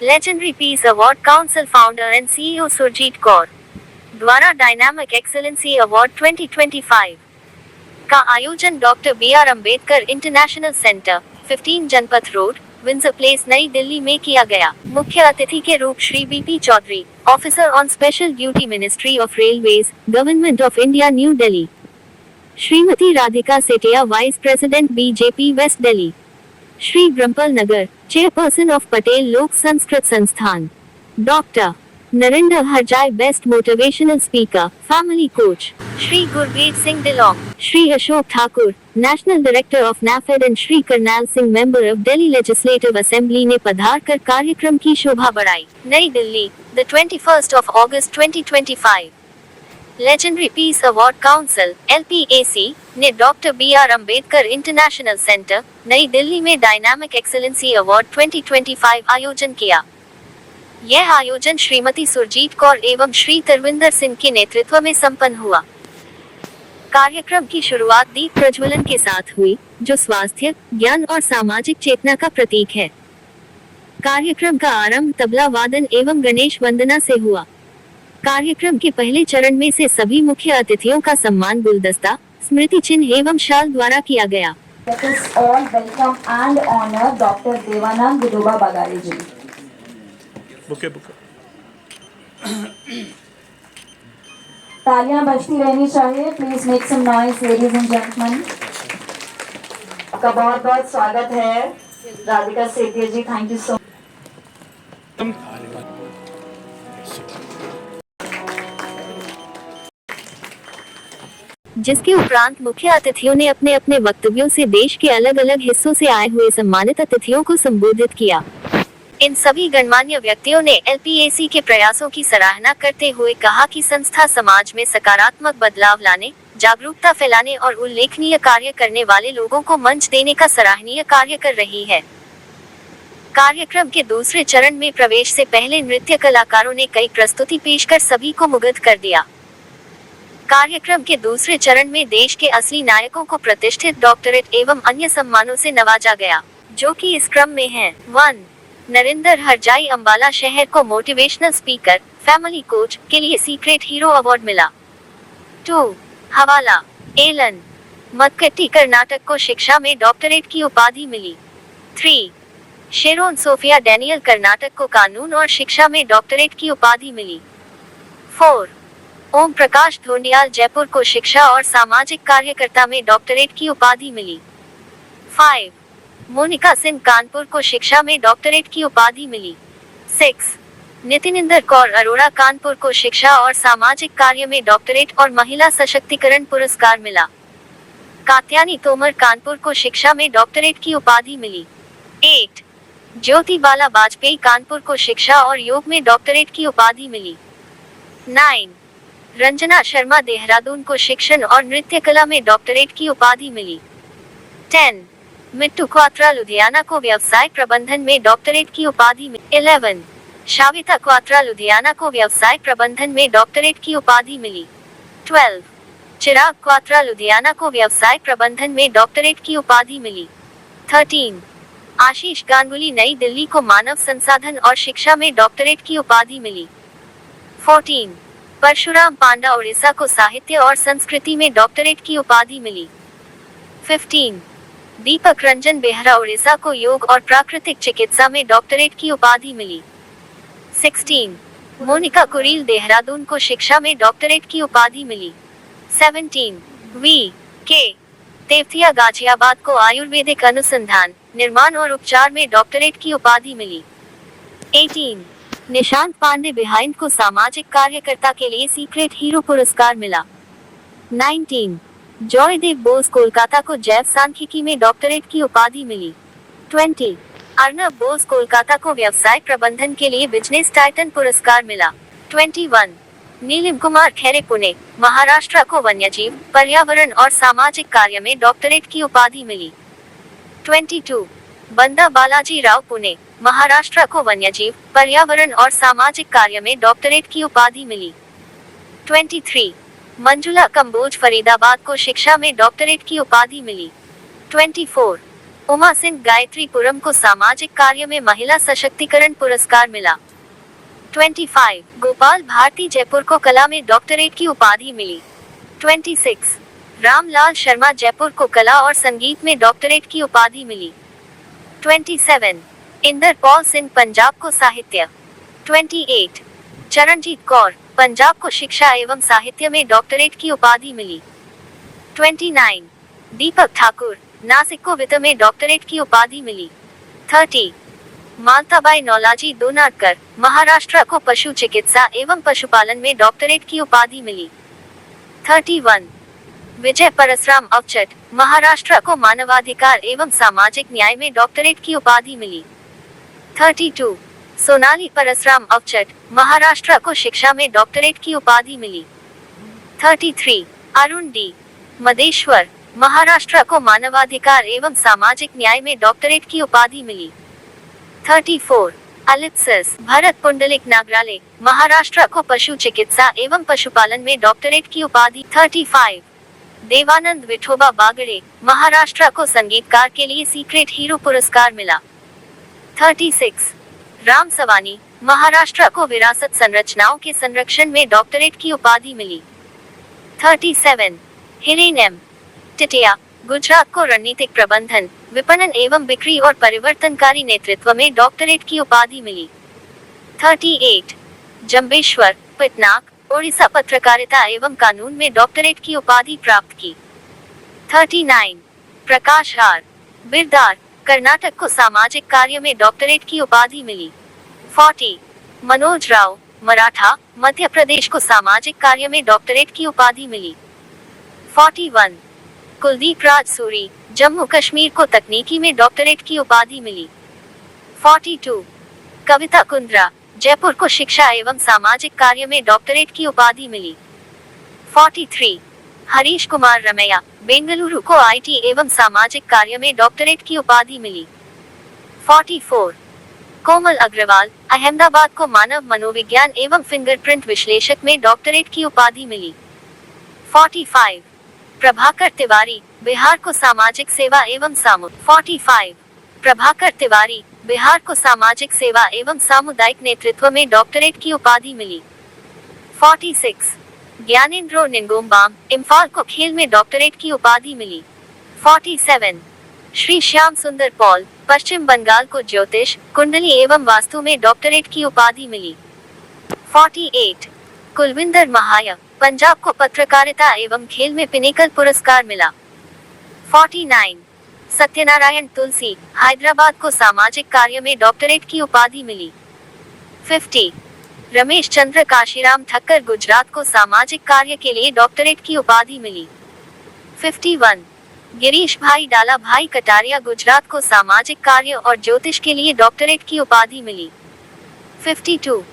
Legendary peace award council founder and CEO Surjeet Kaur द्वारा dynamic excellency award 2025 का आयोजन doctor B R Ambedkar international centre 15 Janpath road Windsor place नई दिल्ली में किया गया। मुख्य अतिथि के रूप Shri BP Chaudhary, officer on special duty, ministry of railways, government of India, new Delhi. Shrimati Radhika Sethia, vice president, BJP, west Delhi. Shri Brahmpal Nagar, chairperson of Patel Lok Sanskrit Sansthan. Doctor Narendra हरजाई, best motivational speaker, family coach. Shri Gurbir Singh Dilong, Shri Ashok Thakur, national director of NAFED and Shri Karnal Singh, member of Delhi legislative assembly ने पधार कर कार्यक्रम की शोभा बढ़ाई। नई Delhi, the 21st of August 2025। Legendary peace award council LPAC ने doctor B R Ambedkar international centre नई दिल्ली में डायनामिक एक्सेलेंसी अवार्ड 2025 आयोजन किया। यह आयोजन श्रीमती सुरजीत कौर एवं श्री तरविंदर सिंह के नेतृत्व में संपन्न हुआ। कार्यक्रम की शुरुआत दीप प्रज्वलन के साथ हुई, जो स्वास्थ्य, ज्ञान और सामाजिक चेतना का प्रतीक है। कार्यक्रम का आरंभ तबला वादन एवं गणेश वंदना से हुआ। कार्यक्रम के पहले चरण में से सभी मुख्य अतिथियों का सम्मान गुलदस्ता, स्मृति चिन्ह एवं शाल द्वारा किया गया। Let us all welcome and honor Dr. Devanand Vidoba Bagare ji. Bouquet तालियां बजती रहनी चाहिए। Please make some noise ladies and gentleman. आपका बहुत बहुत स्वागत है Radhika Sethia ji, thank you so much. जिसके उपरांत मुख्य अतिथियों ने अपने अपने वक्तव्यों से देश के अलग अलग हिस्सों से आए हुए सम्मानित अतिथियों को संबोधित किया। इन सभी गणमान्य व्यक्तियों ने LPAC के प्रयासों की सराहना करते हुए कहा कि संस्था समाज में सकारात्मक बदलाव लाने, जागरूकता फैलाने और उल्लेखनीय कार्य करने वाले लोगों को मंच देने का सराहनीय कार्य कर रही है। कार्यक्रम के दूसरे चरण में प्रवेश से पहले नृत्य कलाकारों ने कई प्रस्तुति पेश कर सभी को मुग्ध कर दिया। कार्यक्रम के दूसरे चरण में देश के असली नायकों को प्रतिष्ठित डॉक्टरेट एवं अन्य सम्मानों से नवाजा गया, जो कि इस क्रम में हैं। 1. नरेंद्र हरजाई, अंबाला शहर को मोटिवेशनल स्पीकर, फैमिली कोच के लिए सीक्रेट हीरो अवार्ड मिला। 2. हवाला एलन, मत्कट्टी, कर्नाटक को शिक्षा में डॉक्टरेट की उपाधि मिली। 3. शेरोन सोफिया डैनियल, कर्नाटक को कानून और शिक्षा में डॉक्टरेट की उपाधि मिली। 4. ओम प्रकाश धोंडियाल, जयपुर को शिक्षा और सामाजिक कार्यकर्ता में डॉक्टरेट की उपाधि मिली। 5. मोनिका सिंह, कानपुर को शिक्षा में डॉक्टरेट की उपाधि मिली। 6. नितिनिंदर कौर अरोड़ा, कानपुर को शिक्षा और सामाजिक कार्य में डॉक्टरेट और महिला सशक्तिकरण पुरस्कार मिला। कात्यानी तोमर, कानपुर को शिक्षा में डॉक्टरेट की उपाधि मिली। 8. ज्योति बाला वाजपेयी, कानपुर को शिक्षा और योग में डॉक्टरेट की उपाधि मिली। 9. रंजना शर्मा, देहरादून को शिक्षण और नृत्य कला में डॉक्टरेट की उपाधि मिली। 10. मिट्टू क्वात्रा, लुधियाना को व्यवसाय प्रबंधन में डॉक्टरेट की उपाधि मिली। 11. शाविता क्वात्रा, लुधियाना को व्यवसाय प्रबंधन में डॉक्टरेट की उपाधि मिली। 12. चिराग क्वात्रा, लुधियाना को व्यवसाय प्रबंधन में डॉक्टरेट की उपाधि मिली। 13. आशीष गांगुली, नई दिल्ली को मानव संसाधन और शिक्षा में डॉक्टरेट की उपाधि मिली। 14. परशुराम पांडा, उड़ीसा को साहित्य और संस्कृति में डॉक्टरेट की उपाधि मिली। 15. दीपक रंजन बेहरा, उड़ीसा को योग और प्राकृतिक चिकित्सा में डॉक्टरेट की उपाधि मिली। 16. मोनिका कुरील, देहरादून को शिक्षा में डॉक्टरेट की उपाधि मिली। 17. V.K. तेवतिया, गाजियाबाद को आयुर्वेदिक अनुसंधान, निर्माण और उपचार में डॉक्टरेट की उपाधि मिली। 18. निशांत पांडे, बिहाइंड को सामाजिक कार्यकर्ता के लिए सीक्रेट हीरो पुरस्कार मिला। 19. जॉयदेव बोस, कोलकाता को जैव सांख्यिकी में डॉक्टरेट की उपाधि मिली। 20. अर्नब बोस, कोलकाता को व्यवसाय प्रबंधन के लिए बिजनेस टाइटन पुरस्कार मिला। 21. नीलिम कुमार खैरे, पुणे, महाराष्ट्र को वन्यजीव, पर्यावरण और सामाजिक कार्य में डॉक्टरेट की उपाधि मिली। 22. बंदा बालाजी राव, पुणे, महाराष्ट्र को वन्यजीव, पर्यावरण और सामाजिक कार्य में डॉक्टरेट की उपाधि मिली। 23. मंजुला कंबोज, फरीदाबाद को शिक्षा में डॉक्टरेट की उपाधि मिली। 24. उमा सिंह गायत्रीपुरम को सामाजिक कार्य में महिला सशक्तिकरण पुरस्कार मिला। 25 गोपाल भारती जयपुर को कला में डॉक्टरेट की उपाधि मिली। 26 रामलाल शर्मा जयपुर को कला और संगीत में डॉक्टरेट की उपाधि मिली। 27 इंदर पॉल सिंह पंजाब को साहित्य। 28 चरणजीत कौर पंजाब को शिक्षा एवं साहित्य में डॉक्टरेट की उपाधि मिली। 29 दीपक ठाकुर नासिक को वित्त में डॉक्टरेट की उपाधि मिली। 30 मालताबाई नौलाजी दोनाडकर महाराष्ट्र को पशु चिकित्सा एवं पशुपालन में डॉक्टरेट की उपाधि मिली। 31 विजय परसराम अवचट महाराष्ट्र को मानवाधिकार एवं सामाजिक न्याय में डॉक्टरेट की उपाधि मिली। 32 सोनाली परसराम अवचट महाराष्ट्र को शिक्षा में डॉक्टरेट की उपाधि मिली। 33 अरुण डी मदेश्वर महाराष्ट्र को मानवाधिकार एवं सामाजिक न्याय में डॉक्टरेट की उपाधि मिली। 34 अलिप्सिस भरत पुंडलिक नागराले महाराष्ट्र को पशु चिकित्सा एवं पशुपालन में डॉक्टरेट की उपाधि। 35 देवानंद विठोबा बागड़े महाराष्ट्र को संगीतकार के लिए सीक्रेट हीरो पुरस्कार मिला। 36 राम सवानी महाराष्ट्र को विरासत संरचनाओं के संरक्षण में डॉक्टरेट की उपाधि मिली। 37 हिरेन एम टिटिया गुजरात को रणनीतिक प्रबंधन विपणन एवं बिक्री और परिवर्तनकारी नेतृत्व में डॉक्टरेट की उपाधि मिली। 38 जम्बेश्वर पटनाक ओडिशा पत्रकारिता एवं कानून में डॉक्टरेट की उपाधि प्राप्त की। 39 प्रकाश आर बिरदार कर्नाटक को सामाजिक कार्य में डॉक्टरेट की उपाधि मिली। 40 मनोज राव मराठा मध्य प्रदेश को सामाजिक कार्य में डॉक्टरेट की उपाधि मिली। 41 कुलदीप राज सूरी जम्मू कश्मीर को तकनीकी में डॉक्टरेट की उपाधि मिली। 42 कविता कुंद्रा जयपुर को शिक्षा एवं सामाजिक कार्य में डॉक्टरेट की उपाधि मिली। 43 हरीश कुमार रमैया बेंगलुरु को आईटी एवं सामाजिक कार्य में डॉक्टरेट की उपाधि मिली। 44 कोमल अग्रवाल अहमदाबाद को मानव मनोविज्ञान एवं फिंगरप्रिंट विश्लेषक में डॉक्टरेट की उपाधि मिली। 45 प्रभाकर तिवारी बिहार को सामाजिक सेवा एवं 45 प्रभाकर तिवारी बिहार को सामाजिक सेवा एवं सामुदायिक नेतृत्व में डॉक्टरेट की उपाधि मिली। 46 ज्ञानेंद्रो निंगोमबाम इम्फाल को खेल में डॉक्टरेट की उपाधि मिली। 47 श्री श्याम सुंदर पॉल पश्चिम बंगाल को ज्योतिष कुंडली एवं वास्तु में डॉक्टरेट की उपाधि मिली। 48 कुलविंदर महाया पंजाब को पत्रकारिता एवं खेल में पिनेकल पुरस्कार मिला। 49 सत्यनारायण तुलसी हैदराबाद को सामाजिक कार्य में डॉक्टरेट की उपाधि मिली। 50 रमेश चंद्र काशीराम ठक्कर गुजरात को सामाजिक कार्य के लिए डॉक्टरेट की उपाधि मिली। 51 गिरीश भाई डाला भाई कटारिया गुजरात को सामाजिक कार्य और ज्योतिष के लिए डॉक्टरेट की उपाधि मिली। 52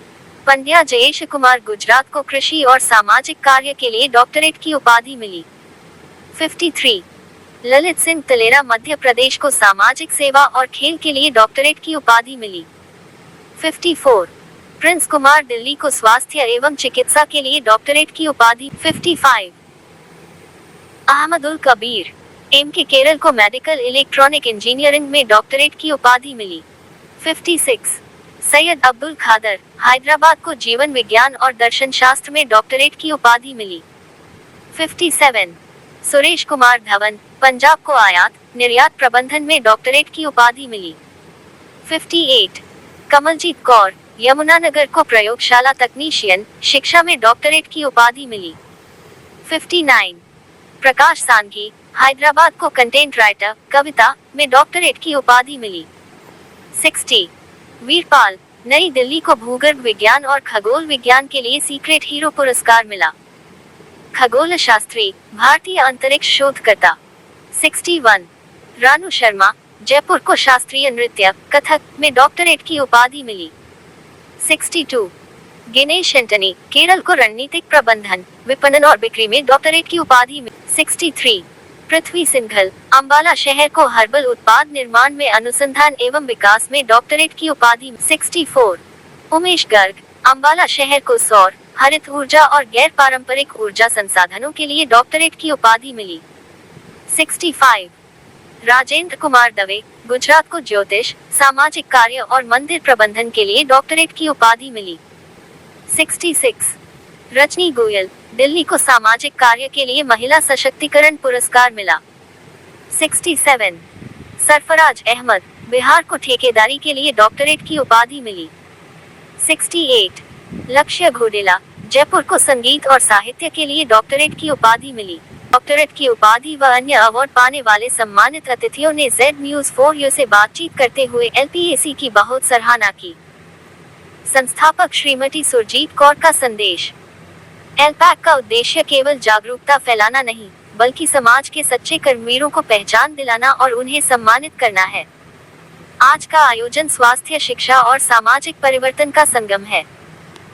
पंड्या जयेश कुमार गुजरात को कृषि और सामाजिक कार्य के लिए डॉक्टरेट की उपाधि मिली। 53 ललित सिंह तलेरा मध्य प्रदेश को सामाजिक सेवा और खेल के लिए डॉक्टरेट की उपाधि मिली। 54 प्रिंस कुमार दिल्ली को स्वास्थ्य एवं चिकित्सा के लिए डॉक्टरेट की उपाधि। 55 अहमदुल कबीर एम के केरल को मेडिकल इलेक्ट्रॉनिक इंजीनियरिंग में डॉक्टरेट की उपाधि मिली। 56 सैयद अब्दुल खादर हैदराबाद को जीवन विज्ञान और दर्शन शास्त्र में डॉक्टरेट की उपाधि मिली। 57 सुरेश कुमार धवन पंजाब को आयात निर्यात प्रबंधन में डॉक्टरेट की उपाधि मिली। 58 कमलजीत कौर यमुनानगर को प्रयोगशाला तकनीशियन शिक्षा में डॉक्टरेट की उपाधि मिली। 59 प्रकाश सांघी हैदराबाद को कंटेंट राइटर कविता में डॉक्टरेट की उपाधि मिली। 60 वीरपाल नई दिल्ली को भूगर्भ विज्ञान और खगोल विज्ञान के लिए सीक्रेट हीरो पुरस्कार मिला। खगोल शास्त्री भारतीय अंतरिक्ष शोधकर्ता। 61 रानू शर्मा जयपुर को शास्त्रीय नृत्य कथक में डॉक्टरेट की उपाधि मिली। 62 गिनेश एंटनी केरल को रणनीतिक प्रबंधन विपणन और बिक्री में डॉक्टरेट की उपाधि मिली। 63 पृथ्वी सिंघल अंबाला शहर को हर्बल उत्पाद निर्माण में अनुसंधान एवं विकास में डॉक्टरेट की उपाधि। 64 उमेश गर्ग अंबाला शहर को सौर हरित ऊर्जा और गैर पारंपरिक ऊर्जा संसाधनों के लिए डॉक्टरेट की उपाधि मिली। 65 राजेंद्र कुमार दवे, गुजरात को ज्योतिष, सामाजिक कार्य और मंदिर प्रबंधन के लिए डॉक्टरेट की उपाधि मिली। 66 रजनी गोयल, दिल्ली को सामाजिक कार्य के लिए महिला सशक्तिकरण पुरस्कार मिला। 67 सरफराज अहमद, बिहार को ठेकेदारी के लिए डॉक्टरेट की उपाधि मिली। 68 लक्ष्य घोडेला, जयपुर को संगीत और साहित्य के लिए डॉक्टरेट की उपाधि मिली। डॉक्टरेट की उपाधि व अन्य अवार्ड पाने वाले सम्मानित अतिथियों ने Z News 4U से बातचीत करते हुए LPAC की बहुत सराहना की। संस्थापक श्रीमती सुरजीत कौर का संदेश। LPAC का उद्देश्य केवल जागरूकता फैलाना नहीं, बल्कि समाज के सच्चे कर्मवीरों को पहचान दिलाना और उन्हें सम्मानित करना है। आज का आयोजन स्वास्थ्य, शिक्षा और सामाजिक परिवर्तन का संगम है।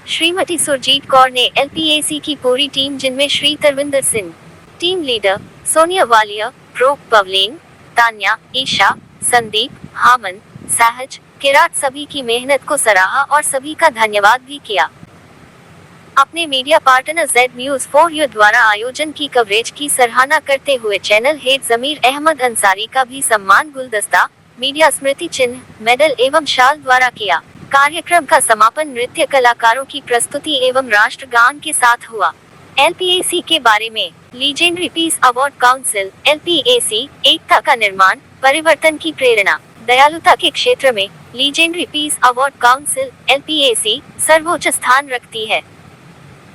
श्रीमती सुरजीत कौर ने LPAC की पूरी टीम, जिनमें Shri Tarvinder Singh, team leader, Sonia Walia, pro Pavlen, Tanya, Isha, Sandeep, Haman, Sahaj, किराट सभी की मेहनत को सराहा और सभी का धन्यवाद भी किया। अपने media partner Z News 4U द्वारा आयोजन की कवरेज की सराहना करते हुए चैनल हेड जमीर अहमद अंसारी का भी सम्मान गुलदस्ता, मीडिया स्मृति चिन्ह, मेडल एवं शाल द्वारा किया। कार्यक्रम का समापन नृत्य कलाकारों की प्रस्तुति एवं राष्ट्रगान के साथ हुआ। LPAC के बारे में। Legendary piece award council, LPAC, एकता का निर्माण, परिवर्तन की प्रेरणा। दयालुता के क्षेत्र में legendary piece award council, LPAC, सर्वोच्च स्थान रखती है।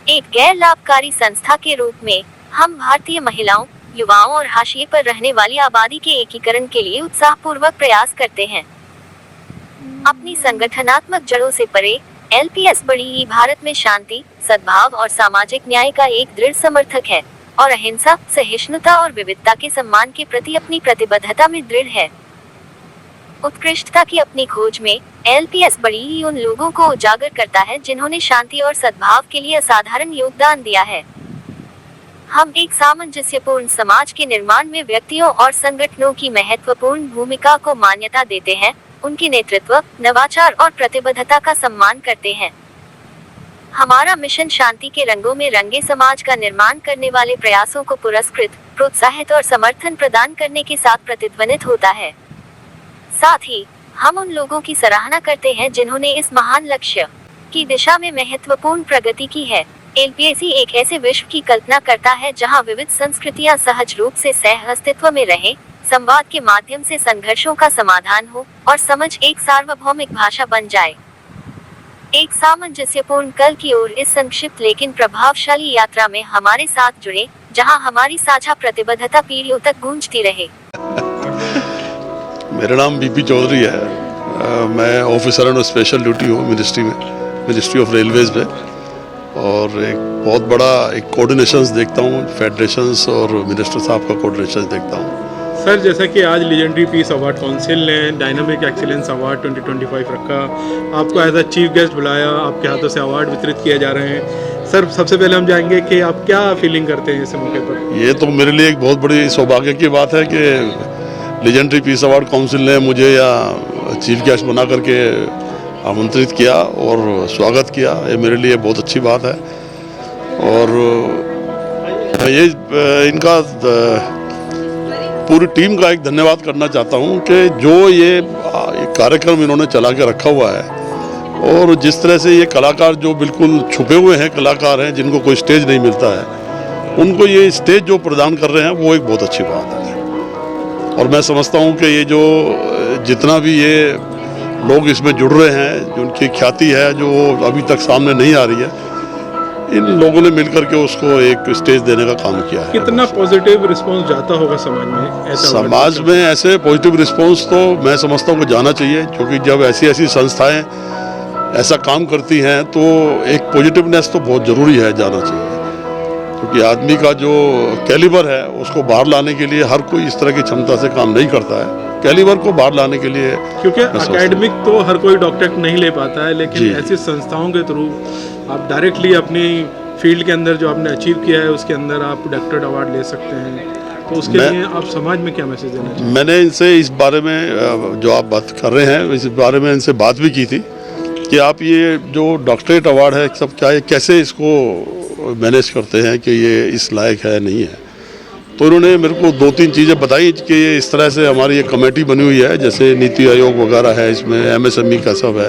एक गैर लाभकारी संस्था के रूप में हम भारतीय महिलाओं, युवाओं और हाशिए पर रहने वाली आबादी के एकीकरण के लिए उत्साहपूर्वक प्रयास करते हैं। अपनी संगठनात्मक जड़ों से परे LPS बड़ी ही भारत में शांति, सद्भाव और सामाजिक न्याय का एक दृढ़ समर्थक है और अहिंसा, सहिष्णुता और विविधता के सम्मान के प्रति अपनी प्रतिबद्धता में दृढ़ है। उत्कृष्टता की अपनी खोज में LPS बड़ी ही उन लोगों को उजागर करता है जिन्होंने शांति और सद्भाव के लिए असाधारण योगदान दिया है। हम एक सामंजस्यपूर्ण समाज के निर्माण में व्यक्तियों और संगठनों की महत्वपूर्ण भूमिका को मान्यता देते हैं, उनके नेतृत्व, नवाचार और प्रतिबद्धता का सम्मान करते हैं। हमारा मिशन शांति के रंगों में रंगे समाज का निर्माण करने वाले प्रयासों को पुरस्कृत, प्रोत्साहित और समर्थन प्रदान करने के साथ प्रतिध्वनित होता है। साथ ही हम उन लोगों की सराहना करते हैं जिन्होंने इस महान लक्ष्य की दिशा में महत्वपूर्ण प्रगति की है। LPAC एक ऐसे विश्व की कल्पना करता है जहां विविध संस्कृतियां सहज रूप से सह अस्तित्व में रहें, संवाद के माध्यम से संघर्षों का समाधान हो और समझ एक सार्वभौमिक भाषा बन जाए। एक सामंजस्यपूर्ण कल की ओर इस संक्षिप्त लेकिन प्रभावशाली यात्रा में हमारे साथ जुड़े, जहां हमारी साझा प्रतिबद्धता पीढ़ियों तक गूंजती रहे। मेरा नाम बीपी चौधरी है। मैं ऑफिसर ऑन स्पेशल ड्यूटी हूँ मिनिस्ट्री में, मिनिस्ट्री ऑफ रेलवेज में, और एक बहुत बड़ा एक कोऑर्डिनेशंस देखता हूँ, फेडरेशंस और मिनिस्टर साहब का कोऑर्डिनेशन देखता हूँ। सर, जैसा कि आज लीजेंडरी पीस अवार्ड काउंसिल ने डायनामिक एक्सीलेंस अवार्ड 2025 रखा, आपको एज अ चीफ गेस्ट बुलाया, आपके हाथों से अवार्ड वितरित किए जा रहे हैं। सर, सबसे पहले हम जाएंगे कि आप क्या फीलिंग करते हैं इस मौके पर? ये तो मेरे लिए एक बहुत बड़ी सौभाग्य की बात है कि लीजेंडरी पीस अवार्ड काउंसिल ने मुझे या चीफ गेस्ट बना करके आमंत्रित किया और स्वागत किया। ये मेरे लिए बहुत अच्छी बात है और ये इनका पूरी टीम का एक धन्यवाद करना चाहता हूँ कि जो ये कार्यक्रम इन्होंने चला के रखा हुआ है और जिस तरह से ये कलाकार जो बिल्कुल छुपे हुए हैं कलाकार हैं, जिनको कोई स्टेज नहीं मिलता है, उनको ये स्टेज जो प्रदान कर रहे हैं वो एक बहुत अच्छी बात है। और मैं समझता हूँ कि ये जो जितना भी ये लोग इसमें जुड़ रहे हैं, जो उनकी ख्याति है जो अभी तक सामने नहीं आ रही है, इन लोगों ने मिलकर के उसको एक स्टेज देने का काम किया है। कितना पॉजिटिव रिस्पांस जाता होगा समाज में? समाज में ऐसे पॉजिटिव रिस्पांस तो मैं समझता हूँ कि जाना चाहिए, क्योंकि जब ऐसी ऐसी संस्थाएं ऐसा काम करती हैं तो एक पॉजिटिवनेस तो बहुत ज़रूरी है, जाना चाहिए। क्योंकि आदमी का जो कैलिबर है उसको बाहर लाने के लिए हर कोई इस तरह की क्षमता से काम नहीं करता है। कैलिबर को बाहर लाने के लिए, क्योंकि एकेडमिक तो हर कोई डॉक्टरेट नहीं ले पाता है, लेकिन ऐसी संस्थाओं के थ्रू आप डायरेक्टली अपनी फील्ड के अंदर जो आपने अचीव किया है उसके अंदर आप डॉक्टरेट अवार्ड ले सकते हैं। तो उसके लिए आप समाज में क्या मैसेज देना चाहिए? मैंने इनसे इस बारे में जो आप बात कर रहे हैं इस बारे में इनसे बात भी की थी कि आप ये जो डॉक्टरेट अवार्ड है सब क्या है, कैसे इसको मैनेज करते हैं कि ये इस लायक है नहीं है। तो उन्होंने मेरे को 2-3 चीज़ें बताई कि ये इस तरह से हमारी एक कमेटी बनी हुई है, जैसे नीति आयोग वगैरह है, इसमें MSME का सब है।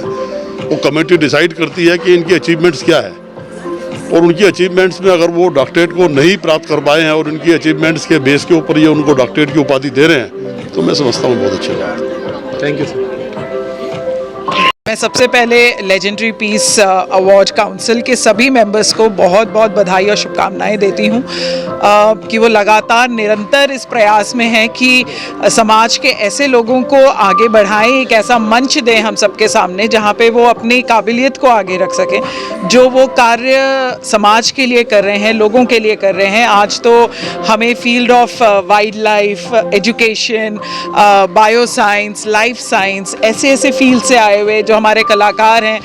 वो कमेटी डिसाइड करती है कि इनकी अचीवमेंट्स क्या है, और उनकी अचीवमेंट्स में अगर वो डॉक्टरेट को नहीं प्राप्त कर पाए हैं और उनकी अचीवमेंट्स के बेस के ऊपर ये उनको डॉक्टरेट की उपाधि दे रहे हैं, तो मैं समझता हूँ बहुत अच्छी बात है। Thank you sir. मैं सबसे पहले लेजेंडरी पीस अवार्ड काउंसिल के सभी मेंबर्स को बहुत बहुत बधाई और शुभकामनाएं देती हूं कि वो लगातार निरंतर इस प्रयास में हैं कि समाज के ऐसे लोगों को आगे बढ़ाएं, एक ऐसा मंच दें हम सबके सामने जहां पे वो अपनी काबिलियत को आगे रख सकें। जो वो कार्य समाज के लिए कर रहे हैं, लोगों के लिए कर रहे हैं। आज तो हमें field of wild life, education, bio science, life science, ऐसे फील्ड से आए हुए जो हमारे कलाकार हैं,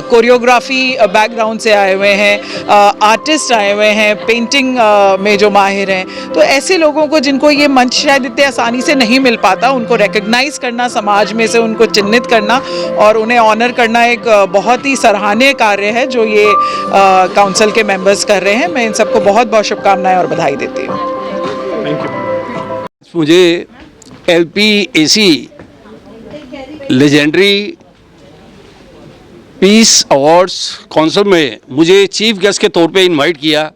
कोरियोग्राफी बैकग्राउंड से आए हुए हैं, आर्टिस्ट आए हुए हैं, पेंटिंग में जो माहिर हैं, तो ऐसे लोगों को जिनको ये मंच शायद इतने आसानी से नहीं मिल पाता, उनको रिकग्नाइज करना, समाज में से उनको चिन्हित करना और उन्हें ऑनर करना एक बहुत ही सराहनीय कार्य है जो ये काउंसिल के मेंबर्स कर रहे हैं। मैं इन सबको बहुत बहुत शुभकामनाएं और बधाई देती हूँ। Thank you. मुझे LPAC legendary peace awards council में मुझे चीफ गेस्ट के तौर पे इनवाइट किया।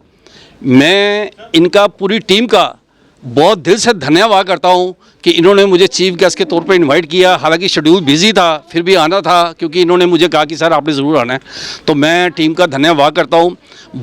मैं इनका पूरी टीम का बहुत दिल से धन्यवाद करता हूं कि इन्होंने मुझे चीफ गेस्ट के तौर पे इनवाइट किया। हालांकि शेड्यूल बिजी था, फिर भी आना था क्योंकि इन्होंने मुझे कहा कि सर आपने ज़रूर आना है, तो मैं टीम का धन्यवाद करता हूं।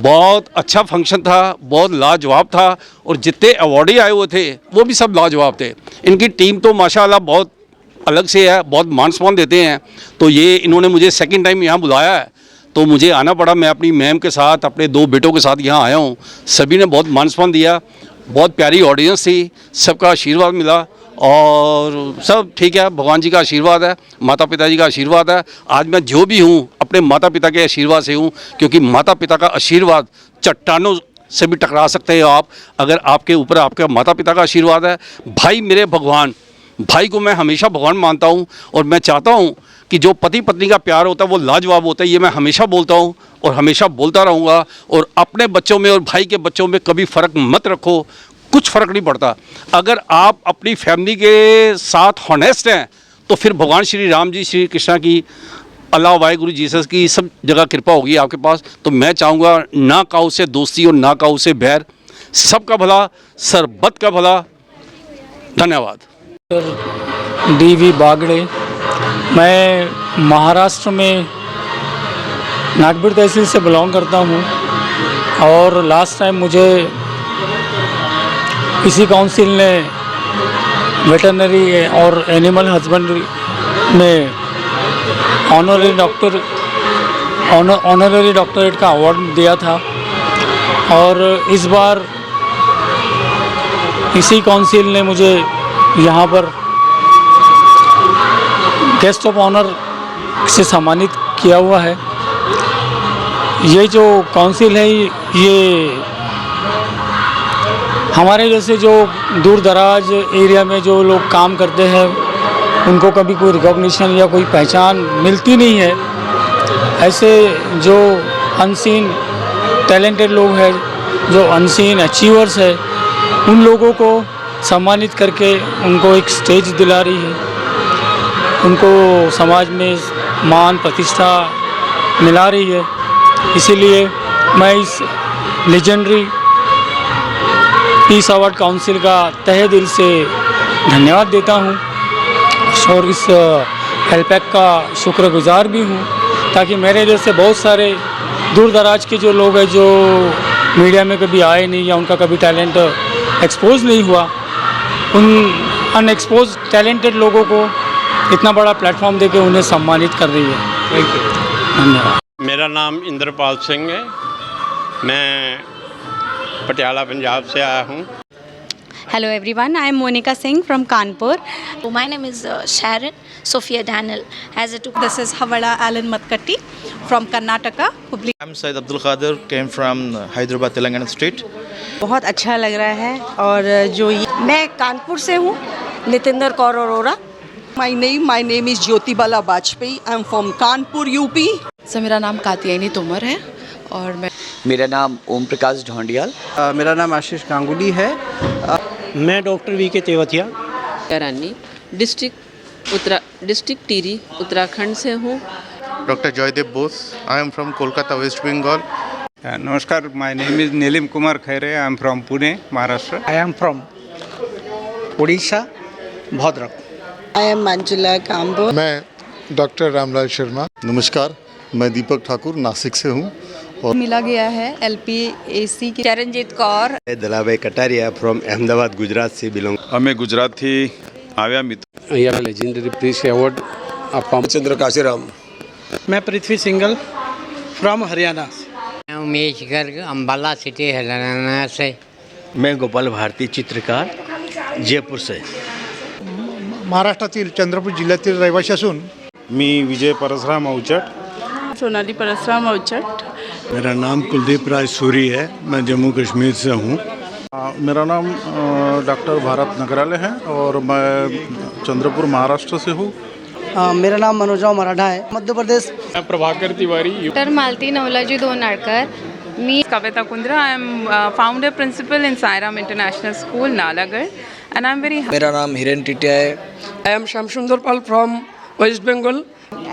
बहुत अच्छा फंक्शन था, बहुत लाजवाब था और जितने अवार्डी आए हुए थे वो भी सब लाजवाब थे। इनकी टीम तो माशाल्लाह बहुत अलग से है, बहुत मान सम्मान देते हैं। तो ये इन्होंने मुझे सेकंड टाइम यहाँ बुलाया है तो मुझे आना पड़ा। मैं अपनी मैम के साथ, अपने 2 बेटों के साथ यहाँ आया हूँ। सभी ने बहुत मान सम्मान दिया, बहुत प्यारी ऑडियंस थी, सबका आशीर्वाद मिला और सब ठीक है। भगवान जी का आशीर्वाद है, माता पिता जी का आशीर्वाद है। आज मैं जो भी हूँ अपने माता पिता के आशीर्वाद से हूँ, क्योंकि माता पिता का आशीर्वाद चट्टानों से भी टकरा सकते हैं आप, अगर आपके ऊपर आपके माता पिता का आशीर्वाद है। भाई मेरे भगवान, भाई को मैं हमेशा भगवान मानता हूँ और मैं चाहता हूँ कि जो पति पत्नी का प्यार होता है वो लाजवाब होता है। ये मैं हमेशा बोलता हूँ और हमेशा बोलता रहूँगा। और अपने बच्चों में और भाई के बच्चों में कभी फ़र्क मत रखो, कुछ फ़र्क नहीं पड़ता। अगर आप अपनी फैमिली के साथ हॉनेस्ट हैं तो फिर भगवान श्री राम जी, श्री कृष्णा की, अल्लाह वाहिगुरु जीसस की सब जगह कृपा होगी आपके पास। तो मैं चाहूँगा ना काऊ से दोस्ती और ना काऊ से बैर, सबका भला, सरबत का भला। धन्यवाद। DV बागड़े, मैं महाराष्ट्र में नागपुर तहसील से बिलोंग करता हूँ और लास्ट टाइम मुझे इसी काउंसिल ने वेटरनरी और एनिमल हस्बेंड्री में ऑनररी डॉक्टरेट का अवार्ड दिया था और इस बार इसी काउंसिल ने मुझे यहाँ पर गेस्ट ऑफ ऑनर से सम्मानित किया हुआ है। ये जो काउंसिल है ये हमारे जैसे जो दूर दराज एरिया में जो लोग काम करते हैं उनको कभी कोई रिकॉग्निशन या कोई पहचान मिलती नहीं है। ऐसे जो अनसीन टैलेंटेड लोग हैं, जो अनसीन अचीवर्स है, उन लोगों को सम्मानित करके उनको एक स्टेज दिला रही है, उनको समाज में मान प्रतिष्ठा मिला रही है। इसीलिए मैं इस लेजेंडरी पीस अवार्ड काउंसिल का तहे दिल से धन्यवाद देता हूँ और इस हेल्पैक का शुक्रगुजार भी हूँ, ताकि मेरे जैसे बहुत सारे दूर दराज के जो लोग हैं जो मीडिया में कभी आए नहीं या उनका कभी टैलेंट एक्सपोज नहीं हुआ, उन अनएक्सपोज टैलेंटेड लोगों को इतना बड़ा प्लेटफॉर्म देके उन्हें सम्मानित कर रही है। Thank you. धन्यवाद। मेरा नाम इंद्रपाल सिंह है, मैं पटियाला पंजाब से आया हूँ। Hello everyone, I am Monica Singh from Kanpur. My name is Sharon Sophia Daniel. This is Havada Alan Matkatti from Karnataka, Hubli. I'm Syed Abdul Qadir, came from Hyderabad, Telangana state. बहुत अच्छा लग रहा है और जो मैं कानपुर से हूँ, Nitinder Kaur Arora. My name is Jyoti Bala Bajpayee. I'm from Kanpur, UP. Sir मेरा नाम कात्यायनी तोमर है और मैं मेरा नाम ओम प्रकाश ढोंडियाल। मेरा नाम आशीष गांगुली है। मैं doctor V K Tewatia Rani district Tehri Uttarakhand से हूँ। Doctor Jaidev Bose, I am from Kolkata west Bengal. नमस्कार, my name is Nilim Kumar Khaire, I am from Pune Maharashtra. I am from Orissa Bhadrak. I am Manjula Kambo. मैं डॉक्टर रामलाल शर्मा। नमस्कार, मैं दीपक ठाकुर नासिक से हूँ और मिला गया है LPAC के चरणजीत कौर। दलाभाई कटारिया फ्रॉम अहमदाबाद गुजरात से बिलोंग। અમે ગુજરાતથી આવ્યા મિત્ર। અહીંયા લેजेंडरी पीस अवार्ड આપવા ચંદ્ર કાશીરામ। मैं पृथ्वी सिंगल फ्रॉम हरियाणा। मैं उमेश गर्ग अम्बाला सिटी हरियाणा से। मैं गोपाल भारती चित्रकार जयपूर से। महाराष्ट्रातील चंद्रपूर जिल्ह्यातील रहिवासी असून मी विजय परसराम अवचट। सोनाली परसराम अवचट। मेरा नाम कुलदीप राय सूरी है, मैं जम्मू कश्मीर से हूँ। मेरा नाम डॉक्टर भारत नगराले है और मैं चंद्रपुर महाराष्ट्र से हूँ। मेरा नाम मनोजा मराठा है, मध्य प्रदेश। मैं प्रभाकर तिवारी। डॉक्टर मालती नवलाजी दोनाडकर। मी Kavita Kundra, I am founder principal in Sairam international school Nalagarh and I am वेरी। मेरा नाम हिरेन टिटिया है। I am Shyamsundar Pal from west Bengal.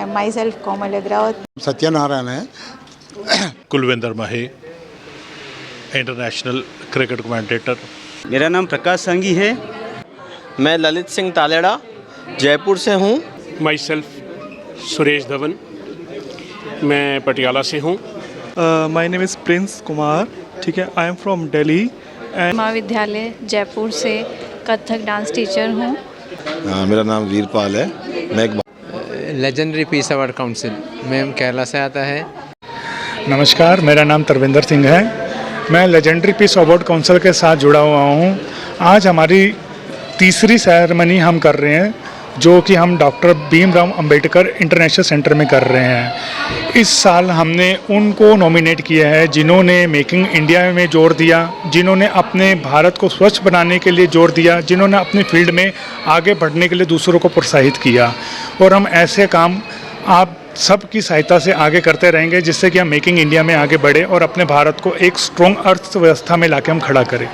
माई सेल्फ कोमल अग्रवाल। सत्यनारायण है। कुलविंदर महे, इंटरनेशनल क्रिकेट कमेंटेटर। मेरा नाम प्रकाश संगी है। मैं ललित सिंह तालेड़ा जयपुर से हूँ। माई सेल्फ सुरेश धवन, मैं पटियाला से हूँ। My name is Prince Kumar, ठीक है, आई एम फ्रॉम दिल्ली। महाविद्यालय जयपुर से कथक डांस टीचर हूँ। मेरा नाम वीरपाल है। मैं एक legendary peace award council ma'am Kerala से आता है। नमस्कार, मेरा नाम तरविंदर सिंह है। मैं लेजेंडरी पीस अवार्ड काउंसिल के साथ जुड़ा हुआ हूँ। आज हमारी तीसरी सेरेमनी हम कर रहे हैं, जो कि हम doctor Bhimrao Ambedkar international centre में कर रहे हैं। इस साल हमने उनको नॉमिनेट किया है जिन्होंने मेकिंग इंडिया में जोर दिया, जिन्होंने अपने भारत को स्वच्छ बनाने के लिए जोर दिया, जिन्होंने अपनी फील्ड में आगे बढ़ने के लिए दूसरों को प्रोत्साहित किया। और हम ऐसे काम आप सबकी सहायता से आगे करते रहेंगे, जिससे कि हम मेकिंग इंडिया में आगे बढ़े और अपने भारत को एक स्ट्रॉन्ग अर्थव्यवस्था में लाके हम खड़ा करें।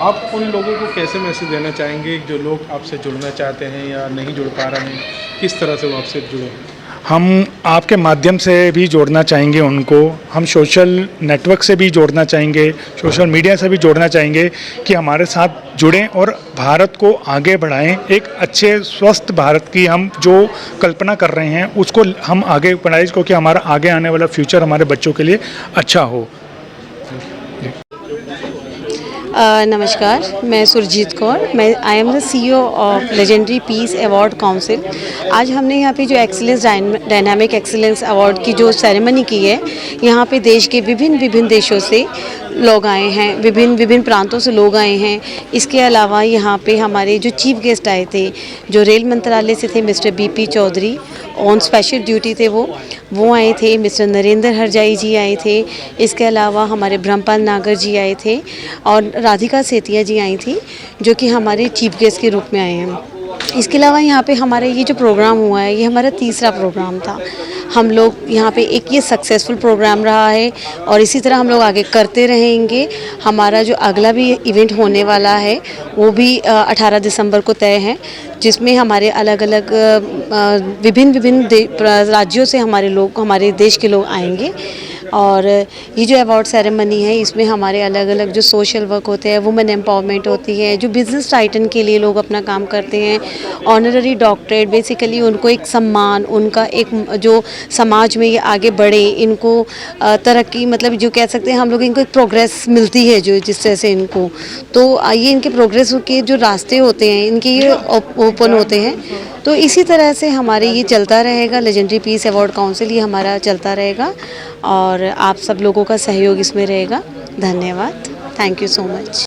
आप उन लोगों को कैसे मैसेज देना चाहेंगे जो लोग आपसे जुड़ना चाहते हैं या नहीं जुड़ पा रहे हैं, किस तरह से वो आपसे जुड़े? हम आपके माध्यम से भी जोड़ना चाहेंगे उनको, हम सोशल नेटवर्क से भी जोड़ना चाहेंगे, सोशल मीडिया से भी जोड़ना चाहेंगे कि हमारे साथ जुड़ें और भारत को आगे बढ़ाएं। एक अच्छे स्वस्थ भारत की हम जो कल्पना कर रहे हैं उसको हम आगे बढ़ाएं, क्योंकि हमारा आगे आने वाला फ्यूचर हमारे बच्चों के लिए अच्छा हो। नमस्कार, मैं सुरजीत कौर, मैं I am the CEO of legendary peace award council. आज हमने यहाँ पे जो एक्सीलेंस डायनामिक एक्सीलेंस अवार्ड की जो सेरेमनी की है, यहाँ पे देश के विभिन्न देशों से लोग आए हैं, विभिन्न प्रांतों से लोग आए हैं। इसके अलावा यहाँ पे हमारे जो चीफ गेस्ट आए थे, जो रेल मंत्रालय से थे, mister BP Chaudhary on special duty थे, वो आए थे। मिस्टर नरेंद्र हरजाई जी आए थे। इसके अलावा हमारे ब्रह्मपाल नागर जी आए थे और राधिका सेतिया जी आई थी, जो कि हमारे चीफ गेस्ट के रूप में आए हैं। इसके अलावा यहाँ पे हमारा ये जो प्रोग्राम हुआ है, ये हमारा तीसरा प्रोग्राम था। हम लोग यहाँ पे एक ये सक्सेसफुल प्रोग्राम रहा है और इसी तरह हम लोग आगे करते रहेंगे। हमारा जो अगला भी इवेंट होने वाला है वो भी 18 दिसंबर को तय है, जिसमें हमारे अलग अलग विभिन्न राज्यों से हमारे देश के लोग आएंगे। और ये जो अवार्ड सेरेमनी है, इसमें हमारे अलग अलग जो सोशल वर्क होते हैं, वुमेन एम्पावरमेंट होती है, जो बिजनेस टाइटन के लिए लोग अपना काम करते हैं, ऑनररी डॉक्टरेट, बेसिकली उनको एक सम्मान, उनका एक जो समाज में ये आगे बढ़े, इनको तरक्की, मतलब जो कह सकते हैं हम लोग, इनको एक प्रोग्रेस मिलती है जो जिस तरह से इनको, तो ये इनके प्रोग्रेस के जो रास्ते होते हैं इनके ये ओपन होते हैं। तो इसी तरह से हमारे ये चलता रहेगा, लेजेंडरी पीस अवार्ड काउंसिल ये हमारा चलता रहेगा और आप सब लोगों का सहयोग इसमें रहेगा। धन्यवाद, थैंक यू सो मच।